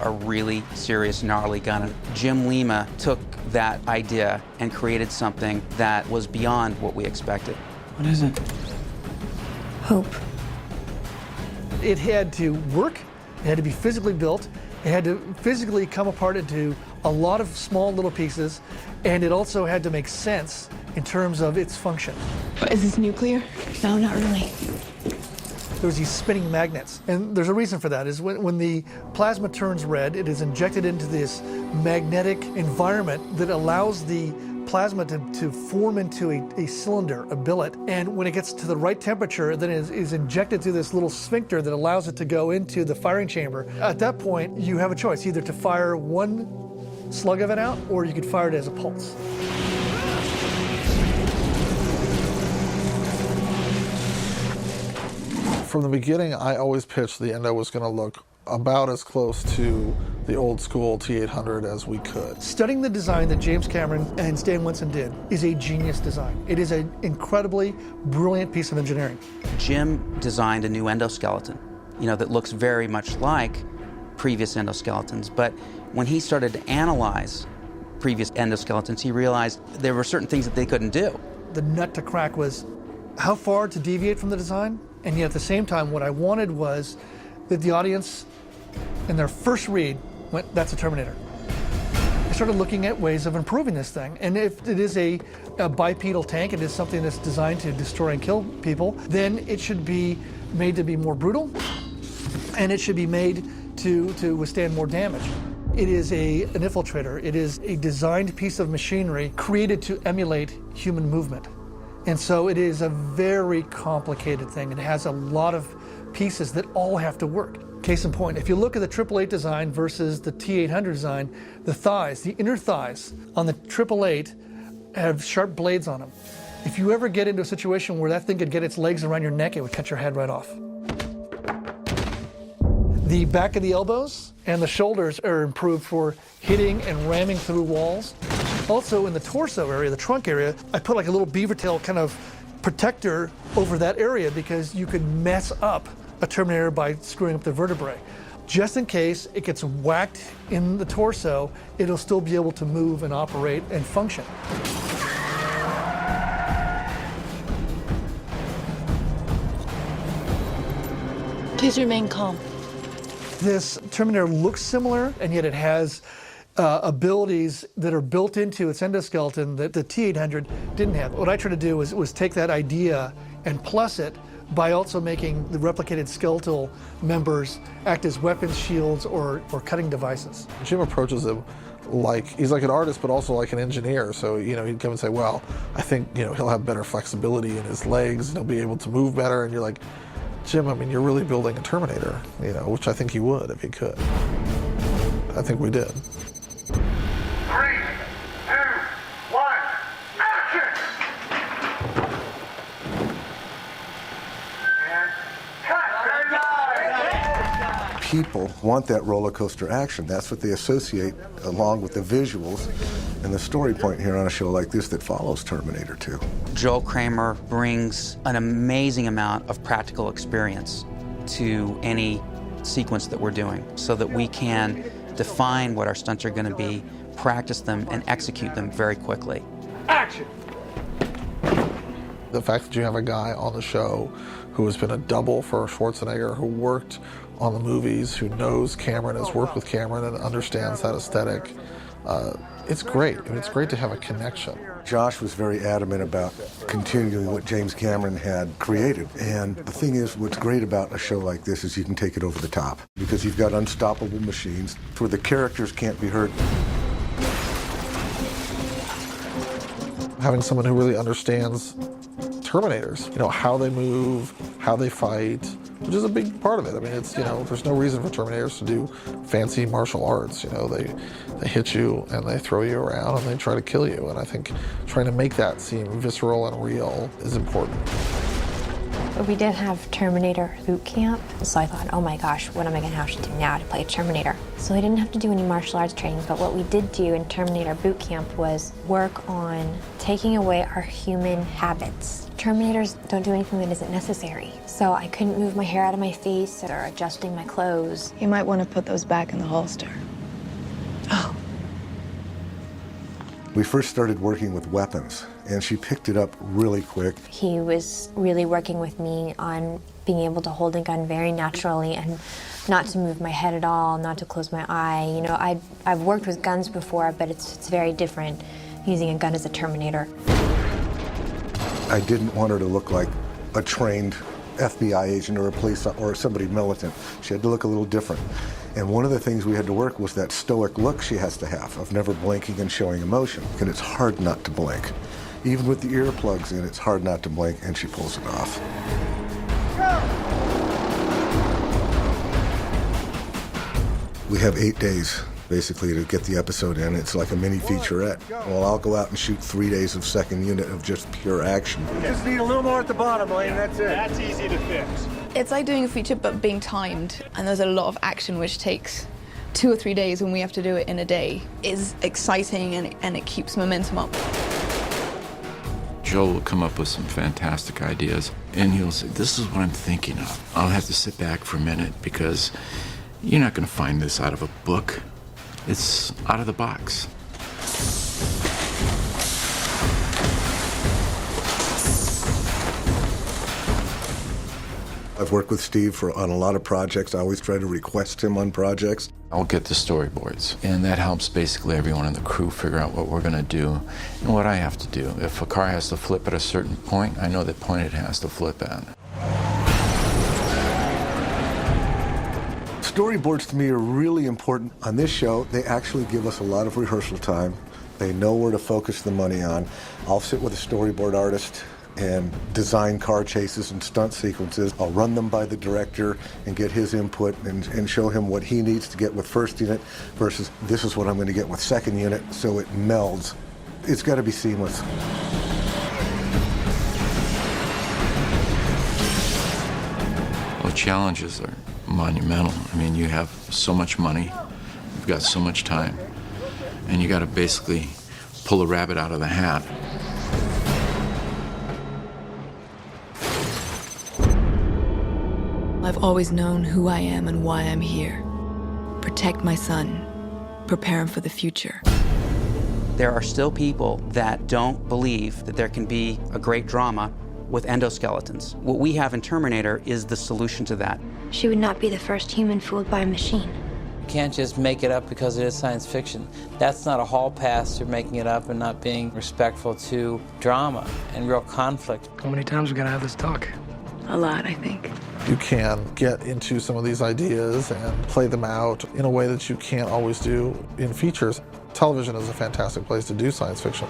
a really serious, gnarly gun. And Jim Lima took that idea and created something that was beyond what we expected. What is it? Hope. It had to work, it had to be physically built, it had to physically come apart into a lot of small little pieces, and it also had to make sense in terms of its function. Is this nuclear? No, not really. There's these spinning magnets, and there's a reason for that. Is when the plasma turns red, it is injected into this magnetic environment that allows the plasma to form into a cylinder, a billet, and when it gets to the right temperature, then it is injected through this little sphincter that allows it to go into the firing chamber. At that point, you have a choice, either to fire one slug of it out, or you could fire it as a pulse. From the beginning, I always pitched the Endo was going to look about as close to the old school T-800 as we could. Studying the design that James Cameron and Stan Winston did is a genius design. It is an incredibly brilliant piece of engineering. Jim designed a new endoskeleton, that looks very much like previous endoskeletons, but when he started to analyze previous endoskeletons, he realized there were certain things that they couldn't do. The nut to crack was how far to deviate from the design, and yet at the same time, what I wanted was that the audience, in their first read, went, "That's a Terminator." I started looking at ways of improving this thing, and if it is a bipedal tank, it is something that's designed to destroy and kill people, then it should be made to be more brutal, and it should be made to withstand more damage. It is an infiltrator. It is a designed piece of machinery created to emulate human movement. And so it is a very complicated thing. It has a lot of pieces that all have to work. Case in point, if you look at the 888 design versus the T-800 design, the thighs, the inner thighs on the 888 have sharp blades on them. If you ever get into a situation where that thing could get its legs around your neck, it would cut your head right off. The back of the elbows and the shoulders are improved for hitting and ramming through walls. Also in the torso area, the trunk area, I put like a little beaver tail kind of protector over that area because you could mess up a Terminator by screwing up the vertebrae. Just in case it gets whacked in the torso, it'll still be able to move and operate and function. Please remain calm. This Terminator looks similar, and yet it has abilities that are built into its endoskeleton that the T-800 didn't have. What I tried to do was take that idea and plus it by also making the replicated skeletal members act as weapons, shields, or cutting devices. Jim approaches him like he's like an artist, but also like an engineer. So he'd come and say, "Well, I think he'll have better flexibility in his legs, and he'll be able to move better." And you're like, "Jim, I mean, you're really building a Terminator, which I think he would if he could." I think we did. 3, 2, 1, action! And cut! People want that roller coaster action. That's what they associate along with the visuals and the story point here on a show like this that follows Terminator 2. Joel Kramer brings an amazing amount of practical experience to any sequence that we're doing so that we can define what our stunts are going to be, practice them, and execute them very quickly. Action! The fact that you have a guy on the show who has been a double for Schwarzenegger, who worked on the movies, who knows Cameron, has worked with Cameron, and understands that aesthetic, it's great. I mean, it's great to have a connection. Josh was very adamant about continuing what James Cameron had created. And the thing is, what's great about a show like this is you can take it over the top because you've got unstoppable machines where the characters can't be hurt. Having someone who really understands Terminators, how they move, how they fight, which is a big part of it. I mean, it's, there's no reason for Terminators to do fancy martial arts. They hit you and they throw you around and they try to kill you. And I think trying to make that seem visceral and real is important. We didn't have Terminator boot camp, so I thought, oh my gosh, what am I going to have to do now to play Terminator? So we didn't have to do any martial arts training, but what we did do in Terminator boot camp was work on taking away our human habits. Terminators don't do anything that isn't necessary. So I couldn't move my hair out of my face or adjusting my clothes. You might want to put those back in the holster. Oh. We first started working with weapons, and she picked it up really quick. He was really working with me on being able to hold a gun very naturally and not to move my head at all, not to close my eye. You know, I've worked with guns before, but it's very different using a gun as a Terminator. I didn't want her to look like a trained FBI agent or a police or somebody militant. She had to look a little different. And one of the things we had to work was that stoic look she has to have of never blinking and showing emotion. And it's hard not to blink. Even with the earplugs in, it's hard not to blink, and she pulls it off. We have 8 days, basically, to get the episode in. It's like a mini featurette. Well, I'll go out and shoot 3 days of second unit of just pure action. Just need a little more at the bottom, Lane, that's it. That's easy to fix. It's like doing a feature but being timed, and there's a lot of action which takes 2 or 3 days when we have to do it in a day. It's exciting and it keeps momentum up. Joel will come up with some fantastic ideas, and he'll say, this is what I'm thinking of. I'll have to sit back for a minute because you're not going to find this out of a book. It's out of the box. I've worked with Steve on a lot of projects. I always try to request him on projects. I'll get the storyboards, and that helps basically everyone in the crew figure out what we're going to do and what I have to do. If a car has to flip at a certain point, I know the point it has to flip at. Storyboards to me are really important. On this show, they actually give us a lot of rehearsal time. They know where to focus the money on. I'll sit with a storyboard artist and design car chases and stunt sequences. I'll run them by the director and get his input and show him what he needs to get with first unit versus this is what I'm going to get with second unit, so it melds. It's got to be seamless. Well, challenges are monumental. I mean, you have so much money, you've got so much time, and you got to basically pull a rabbit out of the hat. I've always known who I am and why I'm here. Protect my son. Prepare him for the future. There are still people that don't believe that there can be a great drama with endoskeletons. What we have in Terminator is the solution to that. She would not be the first human fooled by a machine. You can't just make it up because it is science fiction. That's not a hall pass to making it up and not being respectful to drama and real conflict. How many times are we gonna have this talk? A lot, I think. You can get into some of these ideas and play them out in a way that you can't always do in features. Television is a fantastic place to do science fiction.